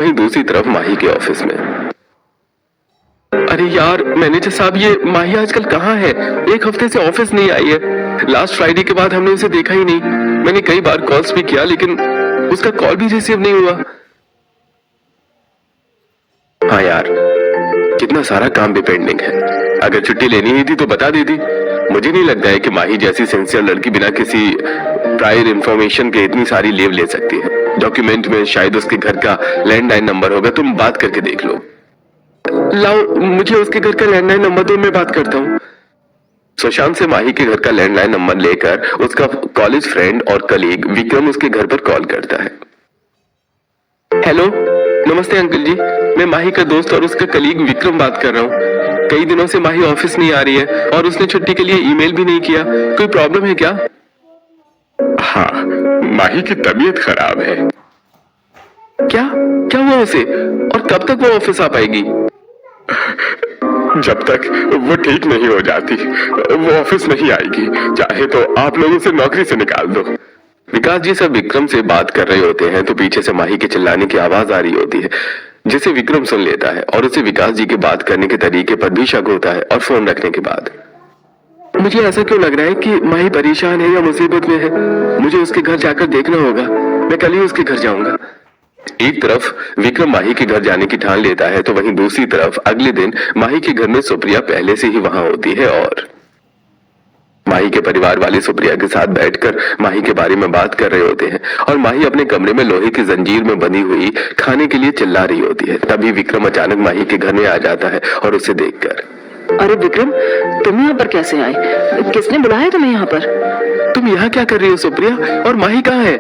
वहीं दूसरी तरफ माही के ऑफिस में। अरे यार मैनेजर साहब, ये माही आजकल कहाँ है? एक हफ्ते से ऑफिस नहीं आई है। लास्ट फ्राइडे के बाद हमने उसे देखा ही नहीं। मैंने कई बार कॉल्स भी किया लेकिन उसका कॉल भी रिसीव नहीं हुआ। हाँ यार, कितना सारा काम भी पेंडिंग है। अगर छुट्टी लेनी ही थी तो बता देती। मुझे नहीं लगता है कि माही जैसी सिंसियर लड़की बिना किसी प्रायर इंफॉर्मेशन के इतनी सारी लीव ले सकती है। डॉक्यूमेंट में शायद उसके घर का लैंडलाइन नंबर होगा, तुम बात करके देख लो। लाओ, मुझे उसके घर का लैंडलाइन नंबर दो, मैं बात करता हूँ। सुशांत से माही के घर का लैंडलाइन नंबर लेकर उसका कॉलेज फ्रेंड और कलीग विक्रम उसके घर पर कॉल करता है। हेलो, नमस्ते अंकल जी, मैं माही का दोस्त और उसका कलीग विक्रम बात कर रहा हूँ। कई दिनों से माही ऑफिस नहीं आ रही है और उसने छुट्टी के लिए ईमेल भी नहीं किया। कोई प्रॉब्लम है क्या? हाँ, माही की तबीयत खराब है। क्या क्या हुआ उसे और कब तक वो ऑफिस आ पाएगी? जब तक वो ठीक नहीं हो जाती वो ऑफिस नहीं आएगी। चाहे तो आप लोग उसे नौकरी से निकाल दो। विकास जी सब विक्रम से बात कर रहे होते हैं तो पीछे से माही के चिल्लाने की आवाज आ रही होती है, जिसे विक्रम सुन लेता है और उसे विकास जी के बात करने के तरीके पर भी शक होता है। और फोन रखने के बाद मुझे ऐसा क्यों लग रहा है कि माही परेशान है या मुसीबत में है। मुझे उसके घर जाकर देखना होगा। मैं कल ही उसके घर जाऊंगा। एक तरफ विक्रम माही के घर जाने की ठान लेता है तो वहीं दूसरी तरफ अगले दिन माही के घर में सुप्रिया पहले से ही वहां होती है और माही के परिवार वाले सुप्रिया के साथ बैठकर माही के बारे में बात कर रहे होते हैं। और माही अपने कमरे में लोहे की जंजीर में बंधी हुई खाने के लिए चिल्ला रही होती है। तभी विक्रम अचानक माही के घर में आ जाता है और उसे देखकर, अरे विक्रम, तुम यहाँ पर कैसे आए? किसने बुलाया तुम्हें यहाँ पर? तुम यहाँ क्या कर रही हो सुप्रिया? और माही कहाँ है?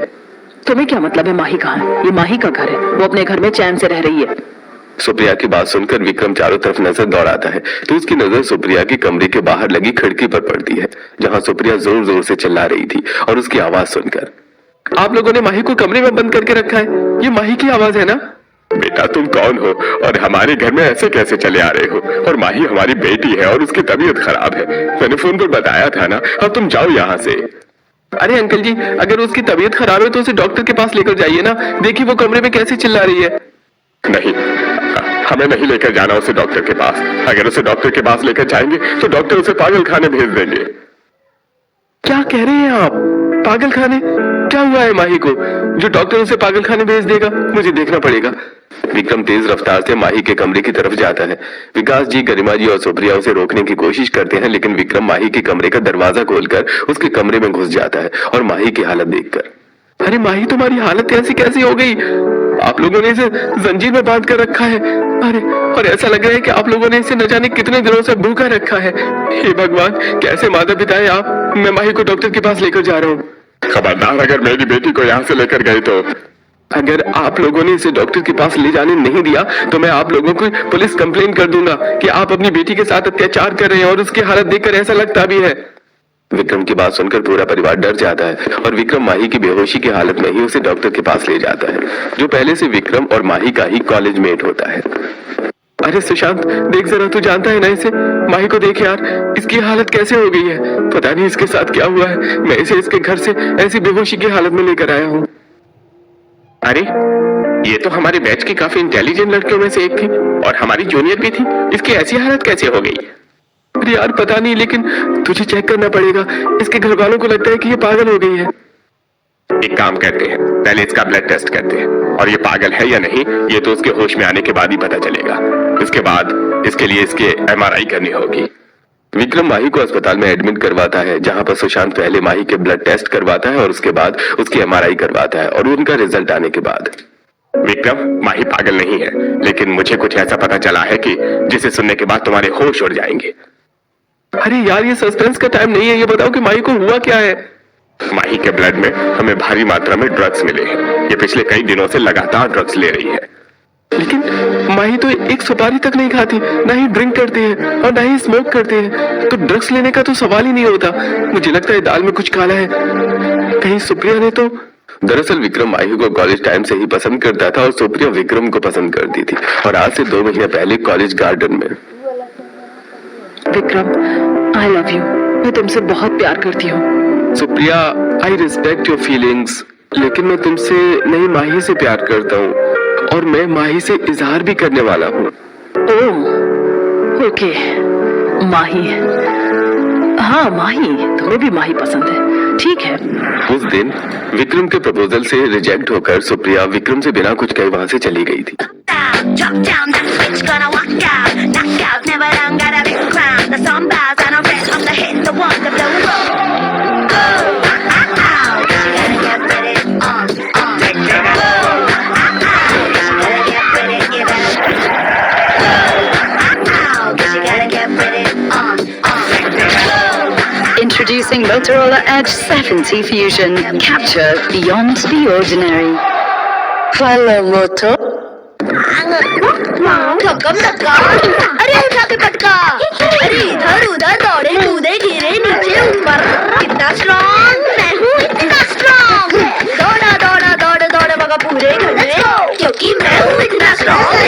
तुम्हें क्या मतलब है माही कहाँ है? ये माही का घर है, वो अपने घर में चैन से रह रही है। सुप्रिया की बात सुनकर विक्रम चारों तरफ नजर दौड़ाता है तो उसकी नजर सुप्रिया के कमरे के बाहर लगी खिड़की पर पड़ती है, जहां सुप्रिया जोर जोर से चिल्ला रही थी। और उसकी आवाज सुनकर, आप लोगों ने माही को कमरे में बंद करके रखा है? ये माही की आवाज है ना? बेटा तुम कौन हो और हमारे घर में ऐसे कैसे चले आ रहे हो? और माही हमारी बेटी है और उसकी तबीयत खराब है। मैंने फोन पर बताया था ना। अब तुम जाओ यहाँ से। अरे अंकल जी, अगर उसकी तबीयत खराब है तो उसे डॉक्टर के पास लेकर जाइए ना। देखिए वो कमरे में कैसे चिल्ला रही है। नहीं, हमें नहीं लेकर जाना उसे डॉक्टर के पास। अगर उसे डॉक्टर के पास लेकर जाएंगे तो डॉक्टर उसे पागल खाने भेज देंगे। क्या कह रहे हैं आप? पागल खाने? क्या हुआ है माही को जो डॉक्टर उसे पागल खाने भेज देगा? मुझे देखना पड़ेगा। विक्रम तेज रफ्तार से माही के कमरे की तरफ जाता है। विकास जी, गरिमा जी और सुप्रिया उसे रोकने की कोशिश करते हैं लेकिन विक्रम माही के कमरे का दरवाजा खोलकर उसके कमरे में घुस जाता है। और माही की हालत देखकर, अरे माही तुम्हारी हालत ऐसी कैसी हो गई? आप लोगों ने इसे जंजीर में बांध कर रखा है। अरे, और ऐसा लग रहा है कि आप लोगों ने इसे न जाने कितने दिनों से भूखा रखा है। हे भगवान, कैसे माता पिता है आप? मैं माही को डॉक्टर के पास लेकर जा रहा हूँ। खबरदार अगर मेरी बेटी को यहाँ से लेकर गए तो। अगर आप लोगों ने इसे डॉक्टर के पास ले जाने नहीं दिया तो मैं आप लोगों को पुलिस कंप्लेन कर दूंगा कि आप अपनी बेटी के साथ अत्याचार कर रहे हैं। और उसकी हालत देखकर ऐसा लगता भी है। विक्रम की बात सुनकर पूरा परिवार डर जाता है और विक्रम माही की बेहोशी की हालत में ही उसे डॉक्टर के पास ले जाता है, जो पहले से विक्रम और माही का ही कॉलेज मेट होता है। अरे सुशांत, देख जरा, तू जानता है ना इसे? माही को देख यार, इसकी हालत कैसे हो गई है। पता नहीं इसके साथ क्या हुआ है। मैं इसे इसके घर से ऐसी बेहोशी की हालत में लेकर आया हूँ। अरे, ये तो हमारे बैच की काफी इंटेलिजेंट लड़कियों में से एक थी और हमारी जूनियर भी थी। इसकी ऐसी हालत कैसे हो गई? अरे यार पता नहीं, लेकिन तुझे चेक करना पड़ेगा। इसके घर वालों को लगता है कि ये पागल हो गई है। एक काम करते हैं, पहले इसका ब्लड टेस्ट करते हैं और ये पागल है या नहीं ये तो उसके होश में आने के बाद ही पता चलेगा। इसके बाद इसके लिए इसके एमआरआई करनी होगी। विक्रम माही को अस्पताल में एडमिट करवाता है, जहां पर सुशांत पहले माही के ब्लड टेस्ट करवाता है और उसके बाद उसकी एमआरआई करवाता है। और उनका रिजल्ट आने के बाद, विक्रम, माही पागल नहीं है, लेकिन मुझे कुछ ऐसा पता चला है कि जिसे सुनने के बाद तुम्हारे होश उड़ जाएंगे। अरे यार, ये सस्पेंस का टाइम नहीं है। ये बताओ कि माही को हुआ क्या है? माही के ब्लड में हमें भारी मात्रा में ड्रग्स मिले हैं। ये पिछले कई दिनों से लगातार ड्रग्स ले रही है। लेकिन माही तो एक सुपारी तक नहीं खाती, ना ही ड्रिंक करती है और ना ही स्मोक करती है, तो ड्रग्स लेने का तो सवाल ही नहीं होता। मुझे लगता है दाल में कुछ काला है। कहीं सुप्रिया ने तो। दरअसल विक्रम माही को कॉलेज टाइम से ही पसंद करता था और सुप्रिया विक्रम को पसंद करती थी। और आज से 2 महीने पहले कॉलेज गार्डन में। Vikram, I love you. मैं तुमसे बहुत प्यार करती हूँ। Supriya, I respect your feelings, लेकिन मैं तुमसे नहीं माही से प्यार करता हूँ। और मैं माही से इजहार भी करने वाला हूँ। ओह, ओके, माही। हाँ माही, तुम्हें भी माही पसंद है, ठीक है। उस दिन विक्रम के प्रपोजल से रिजेक्ट होकर सुप्रिया विक्रम से बिना कुछ कहे वहां से चली गई थी। Drop down, that switch gonna walk out. Knock out, never done, got a big crown. The sun bows, I don't rest, I'm the hit, the one, the blow. Go, you gotta get with it, go, you gotta get with it, you better. Go, you gotta get with it, Introducing Motorola Edge 70 Fusion. Capture beyond the ordinary. Hello, Moto. धक्कम धक्का, अरे उठा के पटका, अरे इधर उधर दौड़े कूदे गिरे नीचे ऊपर, कितना स्ट्रॉन्ग, मैं हूँ इतना स्ट्रॉन्ग, दौड़ा दौड़ा दौड़ दौड़ मगा पूरे घर में, क्योंकि मैं हूँ इतना स्ट्रॉन्ग,